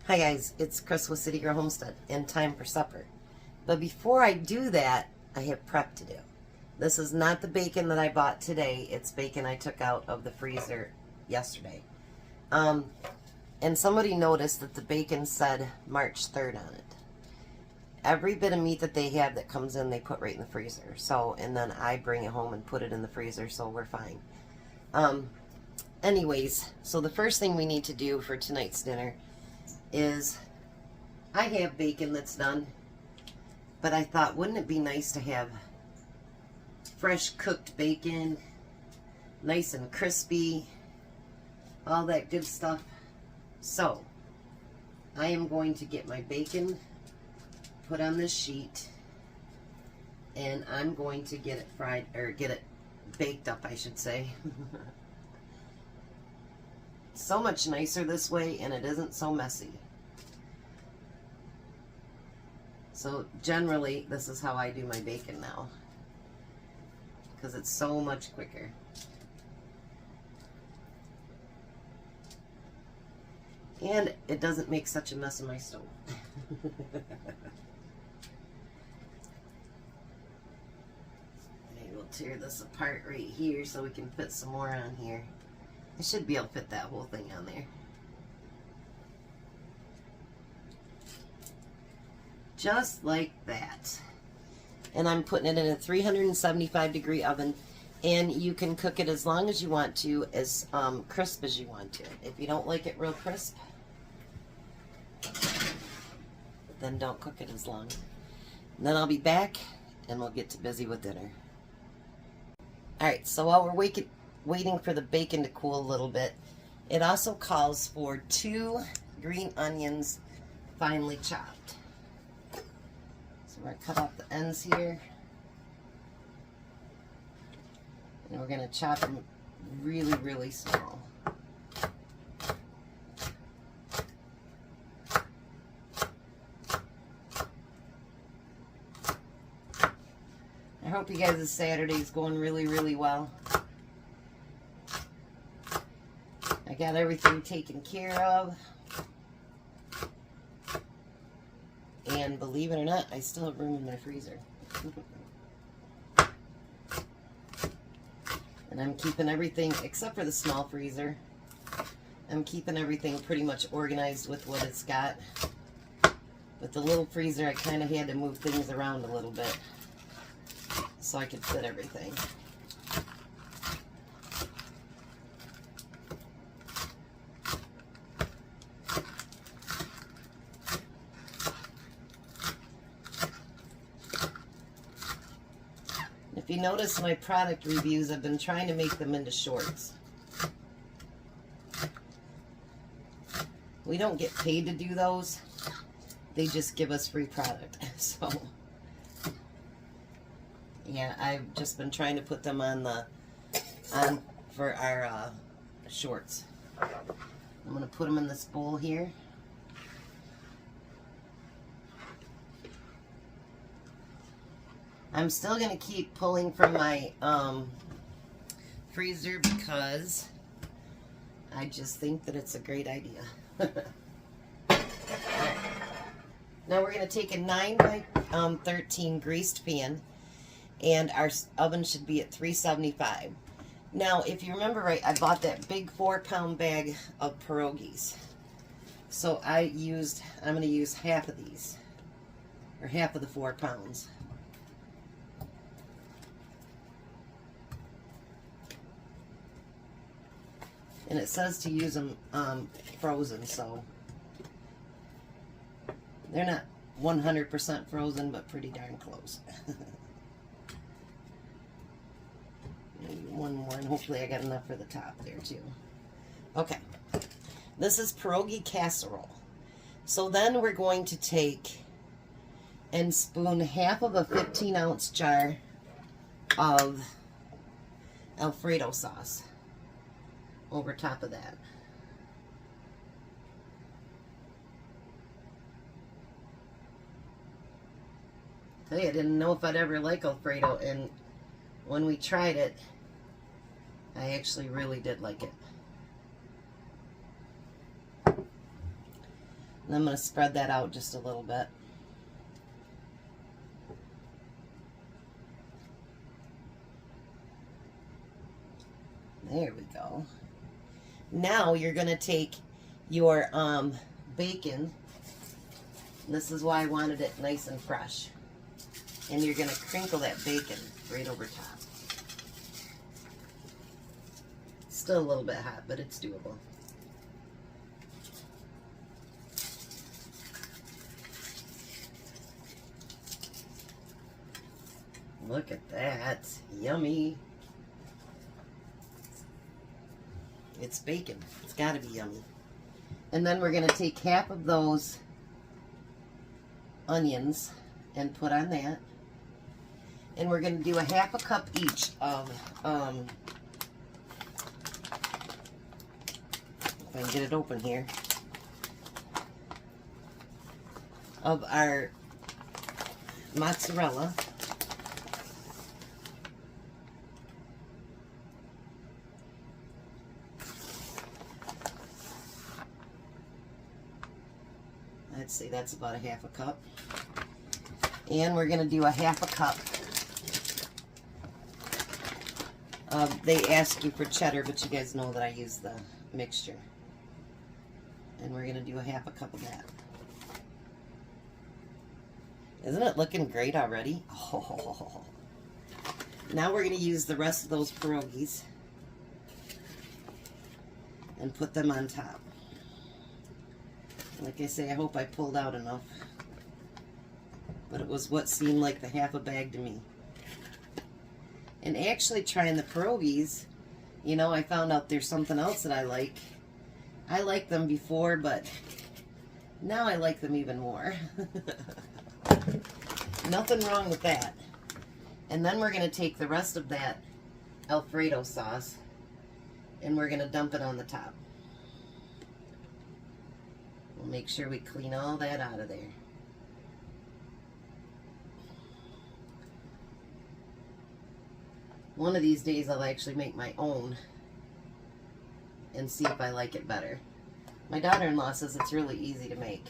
Hi guys, it's Chris with City Girl Homestead and time for supper. But before I do that, I have prep to do. This is not the bacon that I bought today. It's bacon I took out of the freezer yesterday. And somebody noticed that the bacon said March 3rd on it. Every bit of meat that they have that comes in, they put right in the freezer. So, and then I bring it home and put it in the freezer, so we're fine. Anyways, so the first thing we need to do for tonight's dinner is, I have bacon that's done, but I thought, wouldn't it be nice to have fresh cooked bacon, nice and crispy, all that good stuff. So I am going to get my bacon put on this sheet, and I'm going to get it fried, or get it baked up, I should say. So much nicer this way, and it isn't so messy. So generally, this is how I do my bacon now, because it's so much quicker. And it doesn't make such a mess in my stove. Maybe we'll tear this apart right here so we can fit some more on here. I should be able to fit that whole thing on there. Just like that. And I'm putting it in a 375-degree oven, and you can cook it as long as you want to, as crisp as you want to. If you don't like it real crisp, then don't cook it as long. And then I'll be back and we'll get to busy with dinner. Alright, so while we're waiting for the bacon to cool a little bit, it also calls for 2 green onions finely chopped. So we're going to cut off the ends here, and we're going to chop them really, really small. I hope you guys' Saturday's going really, really well. I got everything taken care of. And believe it or not, I still have room in my freezer. And I'm keeping everything, except for the small freezer, I'm keeping everything pretty much organized with what it's got. With the little freezer, I kind of had to move things around a little bit so I could fit everything. If you notice my product reviews, I've been trying to make them into shorts. We don't get paid to do those. They just give us free product. So, yeah, I've just been trying to put them on for our shorts. I'm going to put them in this bowl here. I'm still going to keep pulling from my freezer because I just think that it's a great idea. Right. Now we're going to take a 9 by 13 greased pan, and our oven should be at 375. Now, if you remember right, I bought that big 4-pound bag of pierogies. So I'm going to use half of these, or half of the 4 pounds. And it says to use them frozen, so they're not 100% frozen, but pretty darn close. Maybe one more, and hopefully I got enough for the top there too. Okay, this is Pierogi Casserole. So then we're going to take and spoon half of a 15-ounce jar of alfredo sauce over top of that. Tell you, I didn't know if I'd ever like alfredo, and when we tried it, I actually really did like it. And I'm going to spread that out just a little bit. There we go. Now you're going to take your bacon. This is why I wanted it nice and fresh. And you're going to crinkle that bacon right over top. Still a little bit hot, but it's doable. Look at that. Yummy. It's bacon. It's got to be yummy. And then we're going to take half of those onions and put on that. And we're going to do a half a cup each of, if I can get it open here, of our mozzarella. I'd say that's about a half a cup. And we're going to do a half a cup. They ask you for cheddar, but you guys know that I use the mixture. And we're going to do a half a cup of that. Isn't it looking great already? Oh. Now we're going to use the rest of those pierogies and put them on top. Like I say, I hope I pulled out enough. But it was what seemed like the half a bag to me. And actually trying the pierogies, you know, I found out there's something else that I like. I liked them before, but now I like them even more. Nothing wrong with that. And then we're going to take the rest of that alfredo sauce and we're going to dump it on the top. We'll make sure we clean all that out of there. One of these days I'll actually make my own and see if I like it better. My daughter-in-law says it's really easy to make.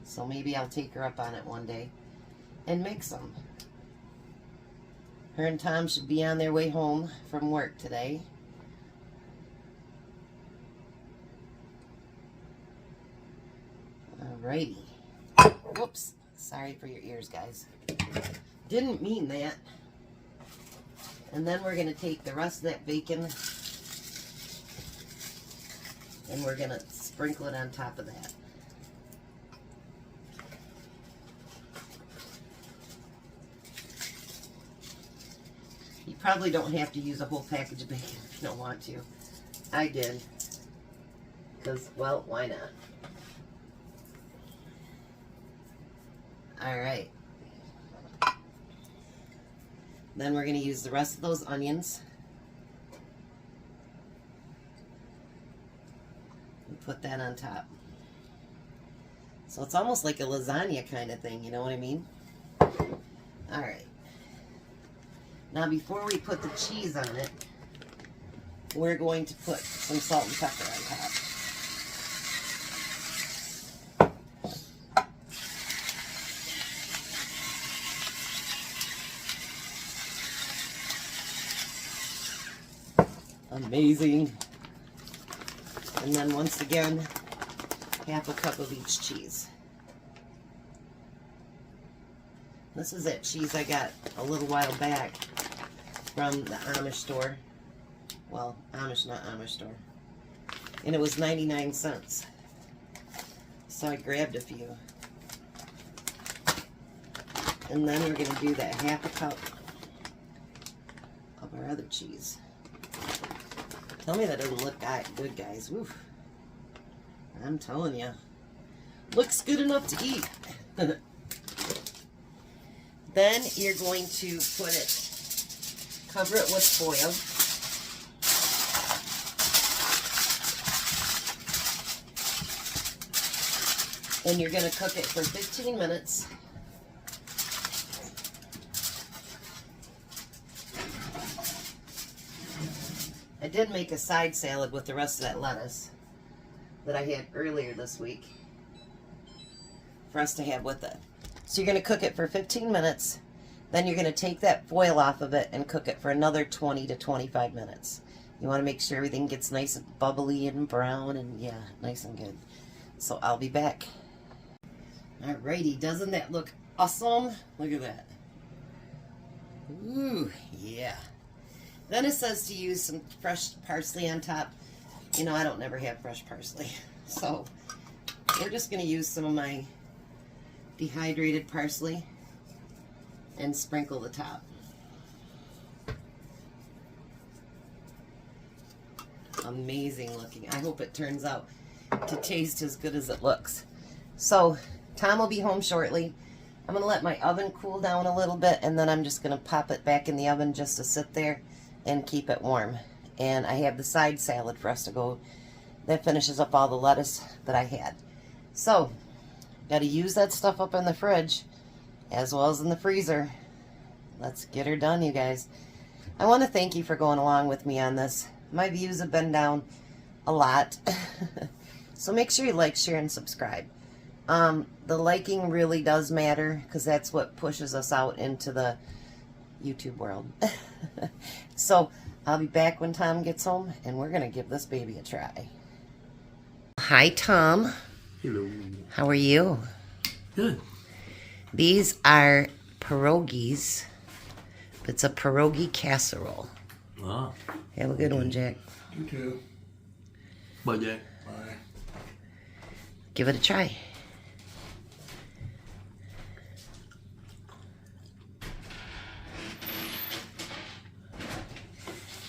So maybe I'll take her up on it one day and make some. Her and Tom should be on their way home from work today. Alrighty. Whoops. Sorry for your ears, guys. Didn't mean that. And then we're going to take the rest of that bacon and we're going to sprinkle it on top of that. You probably don't have to use a whole package of bacon if you don't want to. I did. Because, well, why not? Alright. Then we're going to use the rest of those onions. And put that on top. So it's almost like a lasagna kind of thing, you know what I mean? Alright. Now before we put the cheese on it, we're going to put some salt and pepper on top. Amazing. And then once again, half a cup of each cheese. This is that cheese I got a little while back from the Amish store. Well, Amish, not Amish store. And it was 99 cents. So I grabbed a few. And then we're going to do that half a cup of our other cheese. Tell me that doesn't look good, guys. Oof. I'm telling you. Looks good enough to eat. Then you're going to put it, cover it with foil. And you're going to cook it for 15 minutes. I did make a side salad with the rest of that lettuce. that I had earlier this week for us to have with it. So you're going to cook it for 15 minutes. Then you're going to take that foil off of it and cook it for another 20 to 25 minutes. You want to make sure everything gets nice and bubbly and brown and yeah, nice and good. So I'll be back. Alrighty, doesn't that look awesome? Look at that. Ooh, yeah. Then it says to use some fresh parsley on top. You know, I don't never have fresh parsley. So we're just going to use some of my dehydrated parsley and sprinkle the top. Amazing looking. I hope it turns out to taste as good as it looks. So Tom will be home shortly. I'm going to let my oven cool down a little bit, and then I'm just going to pop it back in the oven just to sit there and keep it warm. And I have the side salad for us to go. That finishes up all the lettuce that I had. So, got to use that stuff up in the fridge as well as in the freezer. Let's get her done, you guys. I want to thank you for going along with me on this. My views have been down a lot. So make sure you like, share, and subscribe. The liking really does matter because that's what pushes us out into the YouTube world. So I'll be back when Tom gets home, and we're going to give this baby a try. Hi, Tom. Hello. How are you? Good. These are pierogies. It's a pierogi casserole. Ah. Have a good one, Jack. You too. Bye, Jack. Bye. Give it a try.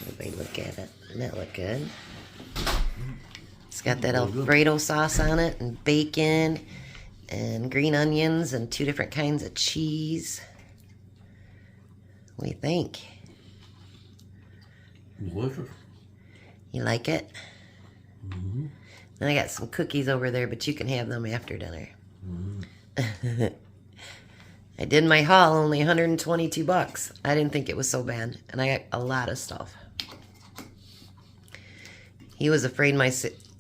Everybody look at it. Doesn't that look good? It's got that alfredo sauce on it, and bacon, and green onions, and 2 different kinds of cheese. What do you think? Delicious. You like it? Mm-hmm. Then I got some cookies over there, but you can have them after dinner. Mm-hmm. I did my haul, only 122 bucks. I didn't think it was so bad, and I got a lot of stuff. He was afraid my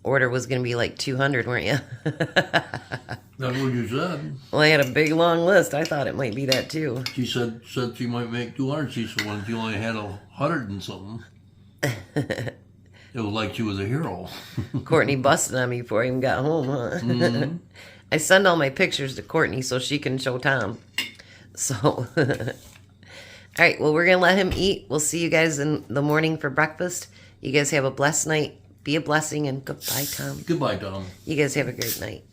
order was going to be like 200, weren't you? That's what you said. Well, I had a big long list. I thought it might be that too. She said she might make 200. She said when she only had 100 and something. It was like she was a hero. Courtney busted on me before I even got home, huh? Mm-hmm. I send all my pictures to Courtney so she can show Tom. So, all right, well, we're going to let him eat. We'll see you guys in the morning for breakfast. You guys have a blessed night. Be a blessing, and goodbye, Tom. Goodbye, Tom. You guys have a great night.